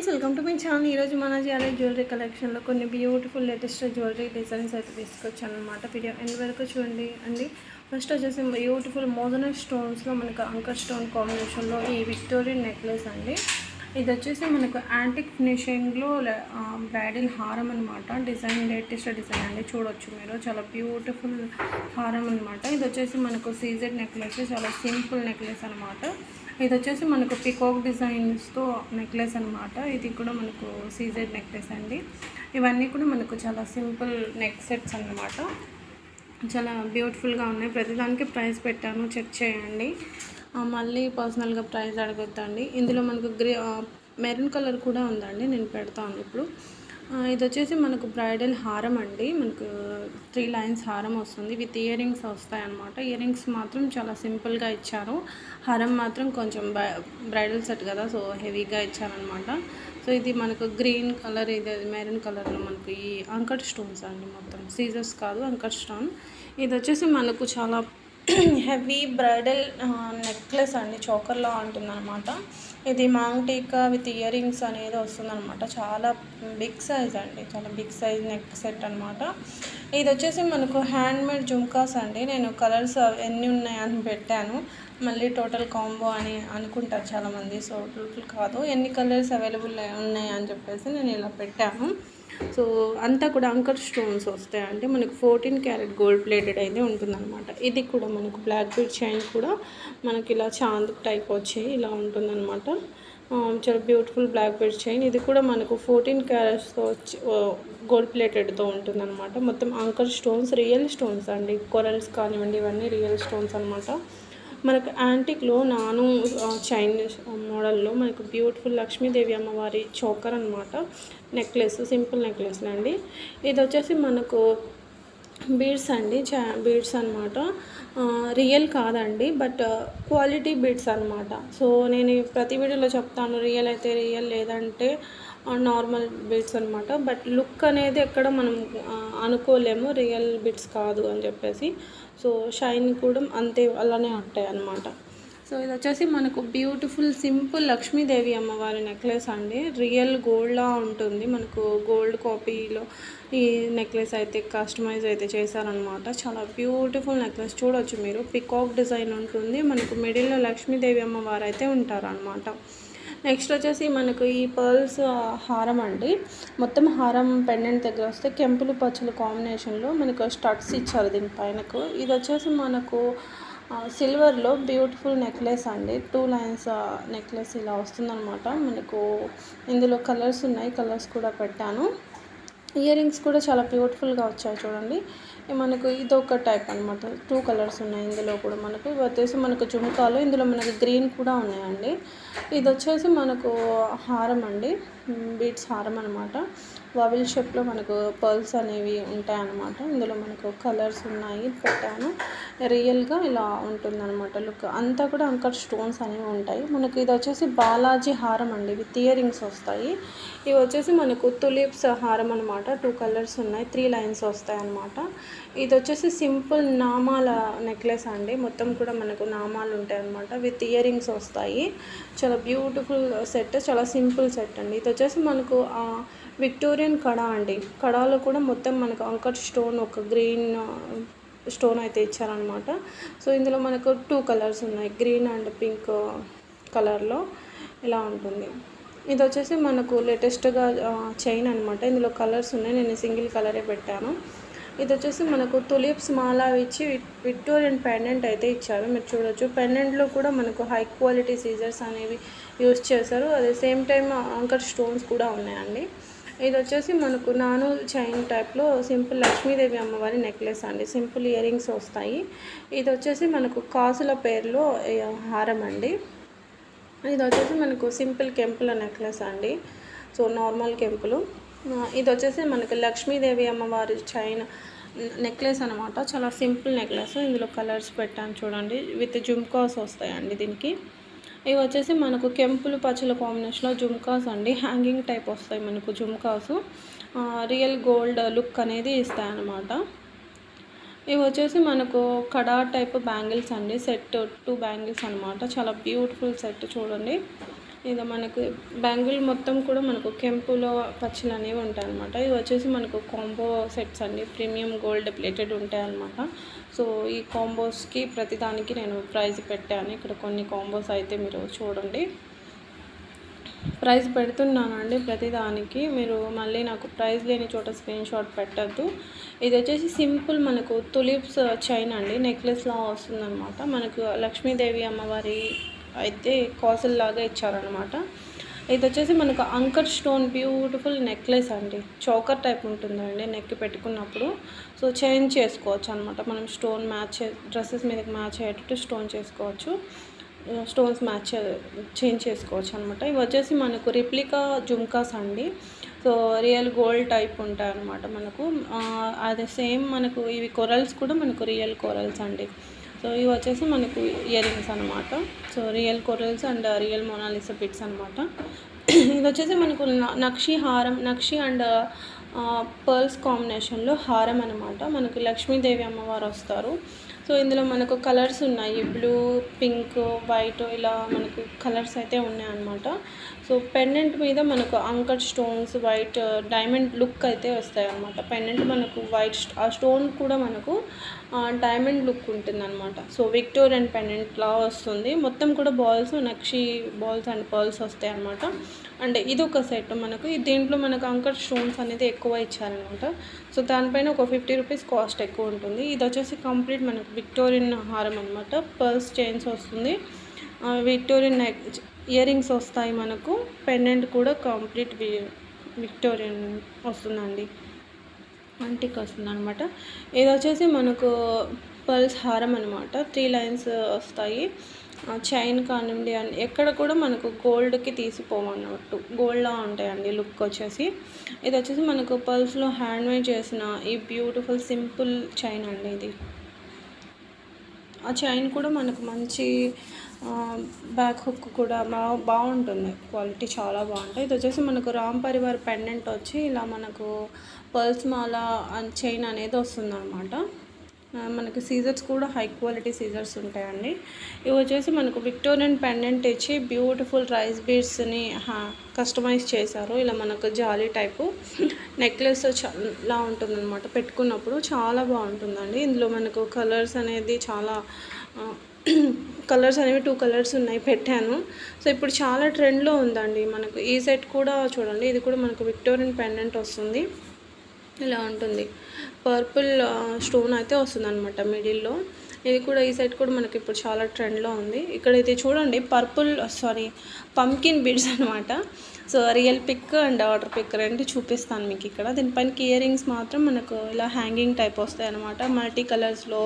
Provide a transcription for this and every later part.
Friends, welcome to my channel. ఈరోజు మన jewellery కలెక్షన్లో కొన్ని బ్యూటిఫుల్ లేటెస్ట్ జ్యువెలరీ డిజైన్స్ అయితే తీసుకొచ్చాను అనమాట. వీడియో ఎండ్ వరకు చూడండి అండి. ఫస్ట్ వచ్చేసి బ్యూటిఫుల్ మోజనైట్ స్టోన్స్లో మనకు అంకర్ స్టోన్ కాంబినేషన్లో ఈ విక్టోరియన్ నెక్లెస్ అండి. ఇది వచ్చేసి మనకు యాంటిక్ ఫినిషింగ్లో బ్రైడల్ హారం అనమాట. డిజైన్ లేటెస్ట్ డిజైన్ అండి, చూడొచ్చు మీరు. చాలా బ్యూటిఫుల్ హారం అనమాట. ఇది వచ్చేసి మనకు సీజెడ్ నెక్లెస్, చాలా సింపుల్ నెక్లెస్ అనమాట. ఇది వచ్చేసి మనకు పికాక్ డిజైన్స్తో నెక్లెస్ అనమాట. ఇది కూడా మనకు సీజెడ్ నెక్లెస్ అండి. ఇవన్నీ కూడా మనకు చాలా సింపుల్ నెక్ సెట్స్ అన్నమాట. చాలా బ్యూటిఫుల్గా ఉన్నాయి. ప్రతిదానికి ప్రైస్ పెట్టాను, చెక్ చేయండి. మళ్ళీ పర్సనల్గా ప్రైస్ అడగొద్దండి. ఇందులో మనకు మెరూన్ కలర్ కూడా ఉందండి, నేను పెడతాను ఇప్పుడు. ఇది వచ్చేసి మనకు బ్రైడల్ హారం అండి. మనకు 3 లైన్స్ హారం వస్తుంది, విత్ ఇయర్ రింగ్స్ వస్తాయన్నమాట. ఇయర్ రింగ్స్ మాత్రం చాలా సింపుల్గా ఇచ్చారు. హారం మాత్రం కొంచెం బ్రైడల్ సెట్ కదా, సో హెవీగా ఇచ్చారనమాట. సో ఇది మనకు గ్రీన్ కలర్, ఇది మెరూన్ కలర్లో మనకు ఈ అంకట్ స్టోన్స్ అండి. మొత్తం సీజర్స్ కాదు, అంకట్ స్టోన్. ఇది వచ్చేసి మనకు చాలా హెవీ బ్రైడల్ నెక్లెస్ అండి, చోకర్లా ఉంటుందన్నమాట. ఇది మాంగ్టీకా విత్ ఇయర్ రింగ్స్ అనేది వస్తుందన్నమాట. చాలా బిగ్ సైజ్ అండి, చాలా బిగ్ సైజ్ నెక్ సెట్ అనమాట. ఇది వచ్చేసి మనకు హ్యాండ్మేడ్ జుమ్కాస్ అండి. నేను కలర్స్ ఎన్ని ఉన్నాయని పెట్టాను, మళ్ళీ టోటల్ కాంబో అని అనుకుంటారు చాలామంది. సో టోటల్ కాదు, ఎన్ని కలర్స్ అవైలబుల్ ఉన్నాయి అని చెప్పేసి నేను ఇలా పెట్టాను. సో అంతా కూడా అంకర్ స్టోన్స్ వస్తాయంటే మనకు 14 క్యారెట్ గోల్డ్ ప్లేటెడ్ అయితే ఉంటుందన్నమాట. ఇది కూడా మనకు బ్లాక్ బీడ్ చైన్ కూడా మనకి ఇలా చాంద్ టైప్ వచ్చి ఇలా ఉంటుందన్నమాట. చాలా బ్యూటిఫుల్ బ్లాక్ బీడ్ చైన్. ఇది కూడా మనకు 14 క్యారెట్స్తో వచ్చి గోల్డ్ ప్లేటెడ్తో ఉంటుందన్నమాట. మొత్తం అంకర్ స్టోన్స్, రియల్ స్టోన్స్ అండి. కొరల్స్ కానివ్వండి, ఇవన్నీ రియల్ స్టోన్స్ అనమాట. మనకు యాంటిక్లో నాను చైన్ మోడల్లో మనకు బ్యూటిఫుల్ లక్ష్మీదేవి అమ్మవారి చోకర్ అనమాట. నెక్లెస్, సింపుల్ నెక్లెస్ అండి. ఇది వచ్చేసి మనకు బీడ్స్ అండి, బీడ్స్ అనమాట. రియల్ కాదండి, బట్ క్వాలిటీ బీడ్స్ అనమాట. సో నేను ప్రతి వీడియోలో చెప్తాను, రియల్ అయితే రియల్, లేదంటే నార్మల్ బీడ్స్ అనమాట. బట్ లుక్ అనేది ఎక్కడ మనం అనుకోలేము రియల్ బీడ్స్ కాదు అని చెప్పేసి. సో షైన్ కూడా అంతే అలానే ఉంటాయి అన్నమాట. సో ఇది వచ్చేసి మనకు బ్యూటిఫుల్ సింపుల్ లక్ష్మీదేవి అమ్మవారి నెక్లెస్ అండి. రియల్ గోల్డ్లా ఉంటుంది. మనకు గోల్డ్ కాపీలో ఈ నెక్లెస్ అయితే కస్టమైజ్ అయితే చేశారనమాట. చాలా బ్యూటిఫుల్ నెక్లెస్, చూడవచ్చు మీరు. పికాక్ డిజైన్ ఉంటుంది. మనకు మిడిల్లో లక్ష్మీదేవి అమ్మవారు అయితే ఉంటారనమాట. నెక్స్ట్ వచ్చేసి మనకు ఈ పర్ల్స్ హారం అండి. మొత్తం హారం పెండెంట్ దగ్గర వస్తే కెంపులు పచ్చలు కాంబినేషన్లో మనకు స్టడ్స్ ఇచ్చారు దీనిపైనకు. ఇది వచ్చేసి మనకు సిల్వర్లో బ్యూటిఫుల్ నెక్లెస్ అండి. 2 లైన్స్ నెక్లెస్ ఇలా వస్తుందన్నమాట. మనకు ఇందులో కలర్స్ ఉన్నాయి, కలర్స్ కూడా పెట్టాను. ఇయర్ రింగ్స్ కూడా చాలా బ్యూటిఫుల్గా వచ్చాయి చూడండి. మనకు ఇదొక టైప్ అనమాట. 2 కలర్స్ ఉన్నాయి ఇందులో కూడా మనకు. ఇవి వచ్చేసి మనకు జుమ్కాలు, ఇందులో మనకు గ్రీన్ కూడా ఉన్నాయండి. ఇది వచ్చేసి మనకు హారం అండి, బీడ్స్ హారం అనమాట. వావిల్ షేప్లో మనకు పర్ల్స్ అనేవి ఉంటాయన్నమాట. ఇందులో మనకు కలర్స్ ఉన్నాయి, పెట్టాను. రియల్గా ఇలా ఉంటుందన్నమాట లుక్. అంతా కూడా అంకర్ స్టోన్స్ అనేవి ఉంటాయి మనకు. ఇది వచ్చేసి బాలాజీ హారం అండి, విత్ ఇయర్ రింగ్స్ వస్తాయి. ఇవి వచ్చేసి మనకు తులిప్స్ హారం అనమాట. 2 కలర్స్ ఉన్నాయి, 3 లైన్స్ వస్తాయి అన్నమాట. ఇది వచ్చేసి సింపుల్ నామాల నెక్లెస్ అండి. మొత్తం కూడా మనకు నామాలు ఉంటాయి అన్నమాట, విత్ ఇయర్ రింగ్స్ వస్తాయి. చాలా బ్యూటిఫుల్ సెట్, చాలా సింపుల్ సెట్ అండి. ఇది వచ్చేసి మనకు విక్టోరియన్ కడా అండి. కడాలో కూడా మొత్తం మనకు అంకర్ స్టోన్, ఒక గ్రీన్ స్టోన్ అయితే ఇచ్చారనమాట. సో ఇందులో మనకు 2 కలర్స్ ఉన్నాయి, గ్రీన్ అండ్ పింక్ కలర్లో ఇలా ఉంటుంది. ఇది వచ్చేసి మనకు లేటెస్ట్గా చైన్ అనమాట. ఇందులో కలర్స్ ఉన్నాయి, నేను సింగిల్ కలరే పెట్టాను. ఇది వచ్చేసి మనకు తులిప్స్ మాల ఇచ్చి విక్టోరియన్ పెండెంట్ అయితే ఇచ్చారు, మీరు చూడొచ్చు. పెండెంట్లో కూడా మనకు హై క్వాలిటీ సీజర్స్ అనేవి యూస్ చేశారు. అదే సేమ్ టైం అంకర్ స్టోన్స్ కూడా ఉన్నాయండి. ఇది వచ్చేసి మనకు నాను చైన్ టైప్లో సింపుల్ లక్ష్మీదేవి అమ్మవారి నెక్లెస్ అండి. సింపుల్ ఇయర్ రింగ్స్ వస్తాయి. ఇది వచ్చేసి మనకు కాసుల పేరులో హారం అండి. ఇది వచ్చేసి మనకు సింపుల్ కెంపుల నెక్లెస్ అండి. సో నార్మల్ కెంపులు. ఇది వచ్చేసి మనకు లక్ష్మీదేవి అమ్మవారి చైన్ నెక్లెస్ అనమాట. చాలా సింపుల్ నెక్లెస్. ఇందులో కలర్స్ పెట్టాను చూడండి, విత్ జుమ్కాస్ వస్తాయండి దీనికి. ఇవి వచ్చేసి మనకు కెంపులు పచ్చల కాంబినేషన్లో జుమ్కాస్ అండి. హ్యాంగింగ్ టైప్ వస్తాయి మనకు జుమ్కాస్. రియల్ గోల్డ్ లుక్ అనేది ఇస్తాయన్నమాట. ఇవి వచ్చేసి మనకు కడా టైప్ బ్యాంగిల్స్ అండి. సెట్ 2 బ్యాంగిల్స్ అనమాట. చాలా బ్యూటిఫుల్ సెట్ చూడండి. ఇది మనకు బ్యాంగిల్ మొత్తం కూడా మనకు కెంపులో పచ్చలు అనేవి ఉంటాయి అనమాట. ఇది వచ్చేసి మనకు కాంబో సెట్స్ అండి, ప్రీమియం గోల్డ్ ప్లేటెడ్ ఉంటాయి అనమాట. సో ఈ కాంబోస్కి ప్రతిదానికి నేను ప్రైస్ పెట్టాను. ఇక్కడ కొన్ని కాంబోస్ అయితే మీరు చూడండి, ప్రైస్ పెడుతున్నానండి ప్రతిదానికి. మీరు మళ్ళీ నాకు ప్రైస్ లేని చోట స్క్రీన్ షాట్ పెట్టద్దు. ఇది వచ్చేసి సింపుల్ మనకు తులిప్స్ చైన్ అండి, నెక్లెస్లా వస్తుందన్నమాట. మనకు లక్ష్మీదేవి అమ్మవారి అయితే కాసుల్ లాగా ఇచ్చారనమాట. ఇది వచ్చేసి మనకు అంకర్ స్టోన్ బ్యూటిఫుల్ నెక్లెస్ అండి, చోకర్ టైప్ ఉంటుందండి నెక్ పెట్టుకున్నప్పుడు. సో చేంజ్ చేసుకోవచ్చు అనమాట, మనం స్టోన్ మ్యాచ్ డ్రెస్సెస్ మీదకి మ్యాచ్ అయ్యేటట్టు స్టోన్ చేసుకోవచ్చు, స్టోన్స్ మ్యాచ్ చేంజ్ చేసుకోవచ్చు అనమాట. ఇవి వచ్చేసి మనకు రిప్లికా జుమ్కాస్ అండి. సో రియల్ గోల్డ్ టైప్ ఉంటాయి అనమాట మనకు. అదే సేమ్ మనకు ఇవి కొరల్స్ కూడా మనకు రియల్ కొరల్స్ అండి. సో ఇవి వచ్చేసి మనకు ఇయర్ రింగ్స్ అనమాట. So real corals and real Mona Lisa bits అనమాట. ఇది వచ్చేసి మనకు నక్షి హారం, నక్షి అండ్ పర్ల్స్ కాంబినేషన్లో హారం అనమాట. మనకు లక్ష్మీదేవి అమ్మవారు వస్తారు. సో ఇందులో మనకు కలర్స్ ఉన్నాయి, బ్లూ, పింక్, వైట్, ఇలా మనకు కలర్స్ అయితే ఉన్నాయన్నమాట. సో పెండెంట్ మీద మనకు anchor stones, white diamond look అయితే వస్తాయి అన్నమాట. పెండెంట్ మనకు వైట్, ఆ స్టోన్ కూడా మనకు డైమండ్ లుక్ ఉంటుందన్నమాట. సో విక్టోరియన్ పెండెంట్లా వస్తుంది. మొత్తం కూడా balls, nakshi balls and pearls వస్తాయి అన్నమాట. అంటే ఇది ఒక సెట్ మనకు. దీంట్లో మనకు అంకర్ స్టోన్స్ అనేది ఎక్కువ ఇచ్చారనమాట. సో దానిపైన ఒక 50 రూపీస్ కాస్ట్ ఎక్కువ ఉంటుంది. ఇది వచ్చేసి కంప్లీట్ మనకు విక్టోరియన్ హారం అనమాట. పర్ల్స్ చైన్స్ వస్తుంది, విక్టోరియన్ ఇయర్ రింగ్స్ వస్తాయి మనకు, పెండెంట్ కూడా కంప్లీట్ విక్టోరియన్ వస్తుందండి, అంటికి వస్తుంది అనమాట. ఇది వచ్చేసి మనకు పర్ల్స్ హారం అనమాట. 3 లైన్స్ వస్తాయి. చైన్ కానివ్వండి అని ఎక్కడ కూడా మనకు గోల్డ్కి తీసిపోవన్నట్టు గోల్డ్లా ఉంటాయండి లుక్ వచ్చేసి. ఇది వచ్చేసి మనకు పర్ల్స్లో హ్యాండ్మేడ్ చేసిన ఈ బ్యూటిఫుల్ సింపుల్ చైన్ అండి. ఇది ఆ చైన్ కూడా మనకు మంచి బ్యాక్ హుక్ కూడా బాగుంటుంది, క్వాలిటీ చాలా బాగుంటాయి. ఇది వచ్చేసి మనకు రామ్ పరివార్ పెండెంట్ వచ్చి ఇలా మనకు పర్ల్స్ మాల చైన్ అనేది వస్తుందన్నమాట. మనకు సీజర్స్ కూడా హై క్వాలిటీ సీజర్స్ ఉంటాయండి. ఇవి వచ్చేసి మనకు విక్టోరియన్ పెండెంట్ ఇచ్చి బ్యూటిఫుల్ రైస్ బీడ్స్ని కస్టమైజ్ చేశారు. ఇలా మనకు జాలీ టైపు నెక్లెస్ చాలా ఉంటుందన్నమాట, పెట్టుకున్నప్పుడు చాలా బాగుంటుందండి. ఇందులో మనకు కలర్స్ అనేది చాలా కలర్స్ అనేవి 2 కలర్స్ ఉన్నాయి, పెట్టాను. సో ఇప్పుడు చాలా ట్రెండ్లో ఉందండి మనకు. ఈ సెట్ కూడా చూడండి, ఇది కూడా మనకు విక్టోరియన్ పెండెంట్ వస్తుంది, ఇలా ఉంటుంది. పర్పుల్ స్టోన్ అయితే వస్తుంది అనమాట మిడిల్లో. ఇది కూడా ఈ సెట్ కూడా మనకి ఇప్పుడు చాలా ట్రెండ్లో ఉంది. ఇక్కడ ఇది చూడండి, పంకిన్ బీడ్స్ అనమాట. So real pic and order pic రెండు చూపిస్తాను మీకు ఇక్కడ. దీనిపైనకి ఇయర్ రింగ్స్ మాత్రం మనకు ఇలా హ్యాంగింగ్ టైప్ వస్తాయి అనమాట, మల్టీ కలర్స్లో,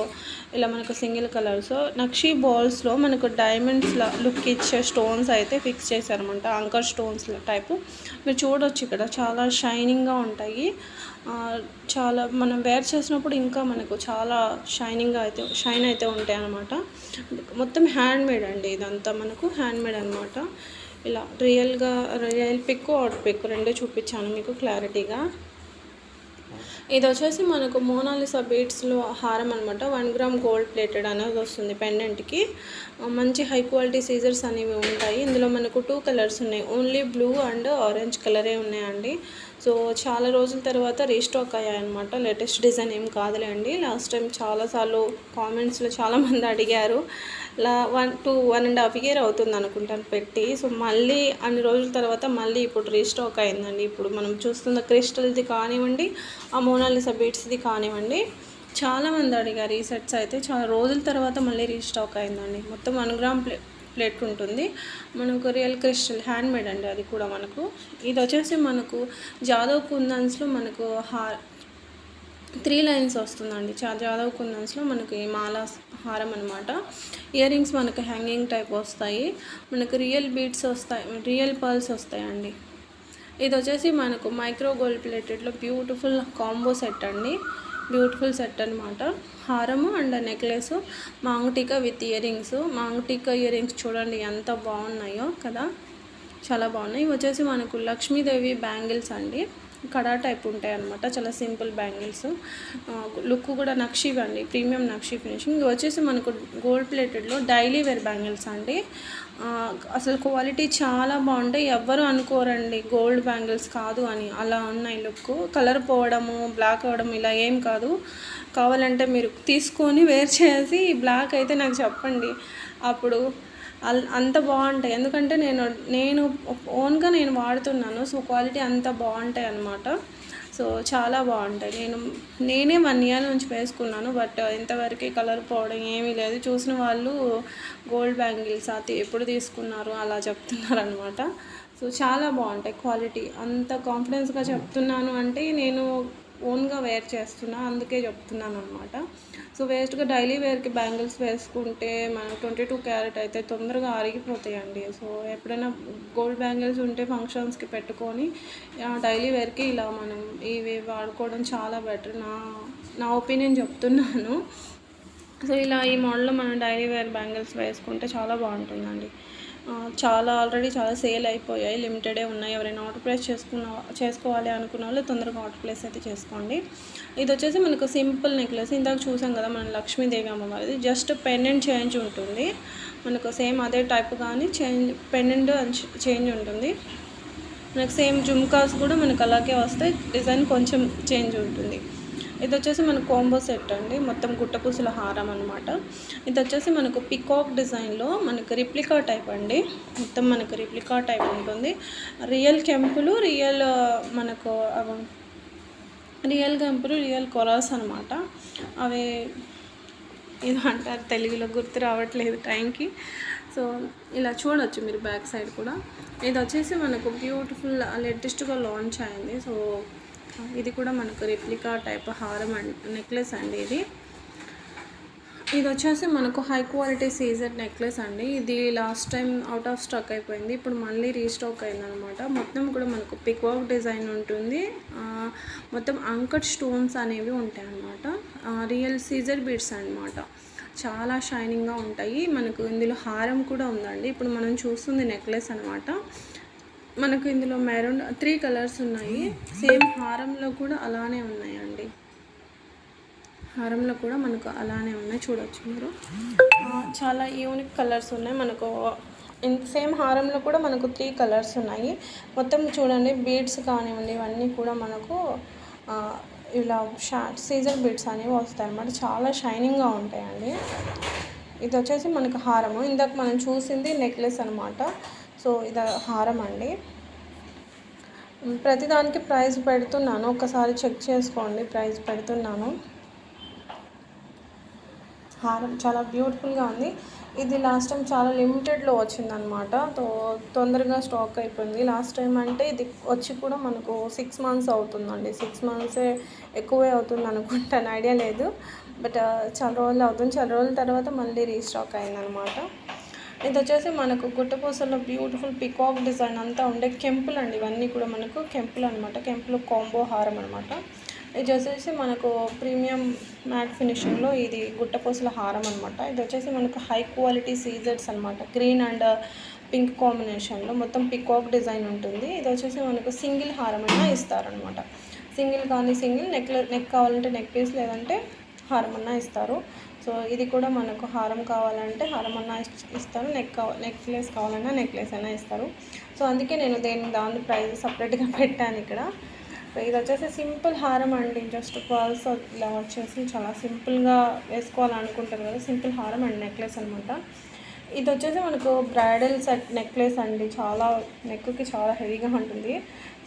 ఇలా మనకు సింగిల్ కలర్స్. నక్షి బాల్స్లో మనకు డైమండ్స్ లుక్ ఇచ్చే స్టోన్స్ అయితే ఫిక్స్ చేశారనమాట, అంకర్ స్టోన్స్ టైపు. మీరు చూడొచ్చు ఇక్కడ చాలా షైనింగ్గా ఉంటాయి. చాలా మనం వేర్ చేసినప్పుడు ఇంకా మనకు చాలా షైన్ అయితే ఉంటాయి అన్నమాట. మొత్తం హ్యాండ్మేడ్ అండి, ఇదంతా మనకు హ్యాండ్మేడ్ అనమాట. ఇలా రియల్ పిక్, ఆర్డర్ పిక్ రెండు చూపించాను మీకు క్లారిటీగా. ఇది వచ్చేసి మనకు మోనాలిసా బీడ్స్లో హారం అనమాట. 1 గ్రామ్ గోల్డ్ ప్లేటెడ్ అనేది వస్తుంది పెండెంట్కి. మంచి హై క్వాలిటీ సీజర్స్ అనేవి ఉంటాయి. ఇందులో మనకు 2 కలర్స్ ఉన్నాయి, ఓన్లీ బ్లూ అండ్ ఆరెంజ్ కలరే ఉన్నాయండి. సో చాలా రోజుల తర్వాత రీస్టాక్ అయ్యాయన్నమాట, లేటెస్ట్ డిజైన్ ఏం కాదులేండి. లాస్ట్ టైం చాలాసార్లు కామెంట్స్లో చాలామంది అడిగారు. 1.5 ఇయర్ అవుతుంది అనుకుంటాను పెట్టి. సో మళ్ళీ అన్ని రోజుల తర్వాత మళ్ళీ ఇప్పుడు రీస్టాక్ అయిందండి. ఇప్పుడు మనం చూస్తున్న క్రిస్టల్ది కానివ్వండి, ఆ మోనాలిసా బీడ్స్ది కానివ్వండి, చాలామంది అడిగారు. ఈ సెట్స్ అయితే చాలా రోజుల తర్వాత మళ్ళీ రీస్టాక్ అయిందండి. మొత్తం 1 గ్రామ్ ప్లేట్ ఉంటుంది మనకు, రియల్ క్రిస్టల్ హ్యాండ్మేడ్ అండి అది కూడా మనకు. ఇది వచ్చేసి మనకు జాదవ్ కుందన్స్లో మనకు 3 లైన్స్ వస్తుందండి. జాదవ్ కుందన్స్లో మనకి మాలా హారం అనమాట. ఇయర్ రింగ్స్ మనకు హ్యాంగింగ్ టైప్ వస్తాయి, మనకు రియల్ బీడ్స్ వస్తాయి, రియల్ పర్ల్స్ వస్తాయండి. ఇది వచ్చేసి మనకు మైక్రో గోల్డ్ ప్లేటెడ్లో బ్యూటిఫుల్ కాంబో సెట్ అండి, బ్యూటిఫుల్ సెట్ అనమాట. హారము and necklace, maang tikka with earrings. Maang tikka earrings చూడండి ఎంత బాగున్నాయో కదా, చాలా బాగున్నాయి. ఇవి వచ్చేసి మనకు లక్ష్మీదేవి బ్యాంగిల్స్ అండి. కడా టైప్ ఉంటాయి అన్నమాట. చాలా సింపుల్ బ్యాంగిల్స్. లుక్ కూడా నక్షి అండి, ప్రీమియం నక్షి ఫినిషింగ్. ఇవి వచ్చేసి మనకు గోల్డ్ ప్లేటెడ్లో డైలీ వేర్ బ్యాంగిల్స్ అండి. అసలు క్వాలిటీ చాలా బాగుంటాయి. ఎవ్వరు అనుకోరండి గోల్డ్ బ్యాంగిల్స్ కాదు అని, అలా ఉన్నాయి లుక్. కలర్ పోవడము, బ్లాక్ అవ్వడం ఇలా ఏం కాదు. కావాలంటే మీరు తీసుకొని వేర్ చేసి బ్లాక్ అయితే నాకు చెప్పండి, అప్పుడు అంత బాగుంటాయి. ఎందుకంటే నేను ఓన్గా నేను వాడుతున్నాను, సో క్వాలిటీ అంత బాగుంటాయి అన్నమాట. సో చాలా బాగుంటాయి. నేనే 1 ఇయర్ నుంచి వేసుకున్నాను, బట్ ఇంతవరకు కలర్ పోవడం ఏమీ లేదు. చూసిన వాళ్ళు గోల్డ్ బ్యాంగిల్స్ అది ఎప్పుడు తీసుకున్నారు అలా చెప్తున్నారు అనమాట. సో చాలా బాగుంటాయి క్వాలిటీ. అంత కాన్ఫిడెన్స్గా చెప్తున్నాను అంటే నేను ఓన్గా వేర్ చేస్తున్నా, అందుకే చెప్తున్నాను అనమాట. సో వేస్ట్గా డైలీ వేర్కి బ్యాంగిల్స్ వేసుకుంటే మనం 22 క్యారెట్ అయితే తొందరగా అరిగిపోతాయండి. సో ఎప్పుడైనా గోల్డ్ బ్యాంగిల్స్ ఉంటే ఫంక్షన్స్కి పెట్టుకొని డైలీ వేర్కి ఇలా మనం ఇవి వాడుకోవడం చాలా బెటర్. నా ఒపీనియన్ చెప్తున్నాను. సో ఇలా ఈ మోడల్లో మనం డైలీ వేర్ బ్యాంగిల్స్ వేసుకుంటే చాలా బాగుంటుందండి. ఆల్రెడీ చాలా సేల్ అయిపోయాయి, లిమిటెడే ఉన్నాయి. ఎవరైనా ఆర్డర్ ప్లేస్ చేసుకోవాలి అనుకున్న వాళ్ళు తొందరగా ఆర్డర్ ప్లేస్ అయితే చేసుకోండి. ఇది వచ్చేసి మనకు సింపుల్ నెక్లెస్. ఇందాక చూసాం కదా మనం లక్ష్మీదేవి అమ్మవారిది. జస్ట్ పెండెంట్ చేంజ్ ఉంటుంది మనకు, సేమ్ అదే టైప్ కానీ పెండెంట్ చేంజ్ ఉంటుంది మనకు. సేమ్ జుమ్కాస్ కూడా మనకు అలాగే వస్తాయి, డిజైన్ కొంచెం చేంజ్ ఉంటుంది. ఇది వచ్చేసి మనకు కాంబో సెట్ అండి, మొత్తం గుట్టపూసల హారం అనమాట. ఇది వచ్చేసి మనకు పికాక్ డిజైన్లో మనకు రిప్లికా టైప్ అండి. మొత్తం మనకు రిప్లికా టైప్ ఉంటుంది. రియల్ కెంపులు, రియల్ కెంపులు, రియల్ కొరాస్ అనమాట. అవి ఇది అంటారు తెలుగులో, గుర్తు రావట్లేదు టైంకి. సో ఇలా చూడవచ్చు మీరు బ్యాక్ సైడ్ కూడా. ఇది వచ్చేసి మనకు బ్యూటిఫుల్ లేటెస్ట్గా లాంచ్ అయింది. సో ఇది కూడా మనకు రెప్లికా టైప్ హారం నెక్లెస్ అండి. ఇది వచ్చేసి మనకు హై క్వాలిటీ సీజర్ నెక్లెస్ అండి. ఇది last time out of stock అయిపోయింది, ఇప్పుడు మళ్ళీ రీస్టాక్ అయిందనమాట. మొత్తం కూడా మనకు పికాక్ డిజైన్ ఉంటుంది, మొత్తం అంకట్ స్టోన్స్ అనేవి ఉంటాయి అన్నమాట. రియల్ సీజర్ బీడ్స్ అనమాట, చాలా షైనింగ్గా ఉంటాయి. మనకు ఇందులో హారం కూడా ఉందండి. ఇప్పుడు మనం చూస్తుంది నెక్లెస్ అనమాట. మనకు ఇందులో మెరూన్ 3 కలర్స్ ఉన్నాయి. సేమ్ హారంలో కూడా అలానే ఉన్నాయండి, హారంలో కూడా మనకు అలానే ఉన్నాయి, చూడవచ్చు మీరు. చాలా యూనిక్ కలర్స్ ఉన్నాయి మనకు. సేమ్ హారంలో కూడా మనకు 3 కలర్స్ ఉన్నాయి. మొత్తం చూడండి, బీడ్స్ కానివ్వండి ఇవన్నీ కూడా మనకు ఇలా సీజర్ బీడ్స్ అనేవి వస్తాయి అన్నమాట. చాలా షైనింగ్గా ఉంటాయండి. ఇది వచ్చేసి మనకు హారము. ఇందాక మనం చూసింది నెక్లెస్ అనమాట. సో ఇది హారం అండి. ప్రతిదానికి ప్రైస్ పెడుతున్నాను, ఒకసారి చెక్ చేసుకోండి, ప్రైస్ పెడుతున్నాను. హారం చాలా బ్యూటిఫుల్గా ఉంది. ఇది లాస్ట్ టైం చాలా లిమిటెడ్లో వచ్చిందనమాట, తొందరగా స్టాక్ అయిపోయింది. లాస్ట్ టైం అంటే ఇది వచ్చి కూడా మనకు 6 మంత్స్ అవుతుందండి. 6 మంత్సే ఎక్కువే అవుతుంది అనుకుంటాను, ఐడియా లేదు. బట్ చాలా రోజులు అవుతుంది. చాలా రోజుల తర్వాత మళ్ళీ రీస్టాక్ అయిందనమాట. ఇది వచ్చేసి మనకు గుట్టపూసల్లో బ్యూటిఫుల్ పికాక్ డిజైన్ అంతా ఉండే కెంపులు అండి. ఇవన్నీ కూడా మనకు కెంపులు అనమాట, కెంపులు కాంబో హారం అనమాట. ఇది వచ్చేసి మనకు ప్రీమియం మ్యాట్ ఫినిషింగ్లో ఇది గుట్టపూసల హారం అనమాట. ఇది వచ్చేసి మనకు హై క్వాలిటీ సీజర్స్ అనమాట, గ్రీన్ అండ్ పింక్ కాంబినేషన్లో మొత్తం పికాక్ డిజైన్ ఉంటుంది. ఇది వచ్చేసి మనకు సింగిల్ హారం అయినా ఇస్తారనమాట. సింగిల్ కానీ నెక్ కావాలంటే నెక్ పీస్, లేదంటే హారం అన్నా ఇస్తారు. సో ఇది కూడా మనకు హారం కావాలంటే హారం అన్నా ఇస్తారు, నెక్లెస్ కావాలన్నా నెక్లెస్ అయినా ఇస్తారు. సో అందుకే నేను దాని ప్రైస్ సపరేట్గా పెట్టాను ఇక్కడ. సో ఇది వచ్చేసి సింపుల్ హారం అండి, జస్ట్ పర్ల్స్ ఇలా వచ్చేసి చాలా సింపుల్గా వేసుకోవాలనుకుంటారు కదా, సింపుల్ హారం అండ్ నెక్లెస్ అనమాట. ఇది వచ్చేసి మనకు బ్రైడల్ సెట్ నెక్లెస్ అండి, చాలా నెక్కి చాలా హెవీగా ఉంటుంది.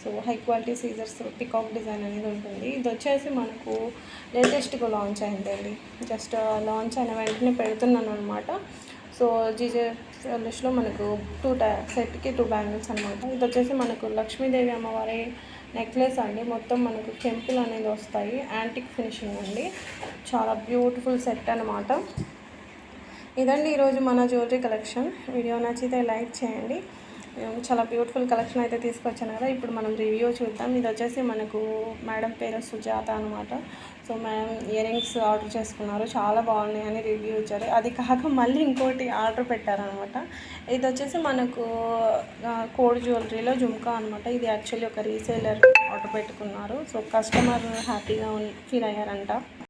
So high quality scissors peacock design అనేది ఉంటుంది. ఇది వచ్చేసి మనకు లేటెస్ట్గా లాంచ్ అయిందండి, జస్ట్ లాంచ్ అయిన వెంటనే పెడుతున్నాను అనమాట. సో జీజే లిస్ట్లో మనకు సెట్కి 2 బ్యాంగిల్స్ అనమాట. ఇది వచ్చేసి మనకు లక్ష్మీదేవి అమ్మవారి నెక్లెస్ అండి. మొత్తం మనకు కెంపులు అనేది వస్తాయి, యాంటిక్ ఫినిషింగ్ అండి, చాలా బ్యూటిఫుల్ సెట్ అనమాట. ఇదండి ఈరోజు మన జ్యువెలరీ కలెక్షన్. వీడియో నచ్చితే లైక్ చేయండి, చాలా బ్యూటిఫుల్ కలెక్షన్ అయితే తీసుకొచ్చాను కదా. ఇప్పుడు మనం రివ్యూ చూద్దాం. ఇది వచ్చేసి మనకు మేడం పేరు సుజాత అనమాట. So madam ear rings order చేసుకున్నారు, చాలా బాగున్నాయి అని రివ్యూ ఇచ్చారు. అది కాక మళ్ళీ ఇంకోటి ఆర్డర్ పెట్టారనమాట. ఇది వచ్చేసి మనకు కోడ్ జ్యువెలరీలో జుమ్కా అనమాట. ఇది యాక్చువల్లీ ఒక రీసేలర్ ఆర్డర్ పెట్టుకున్నారు. సో కస్టమర్ హ్యాపీగా ఫీల్ అయ్యారంట.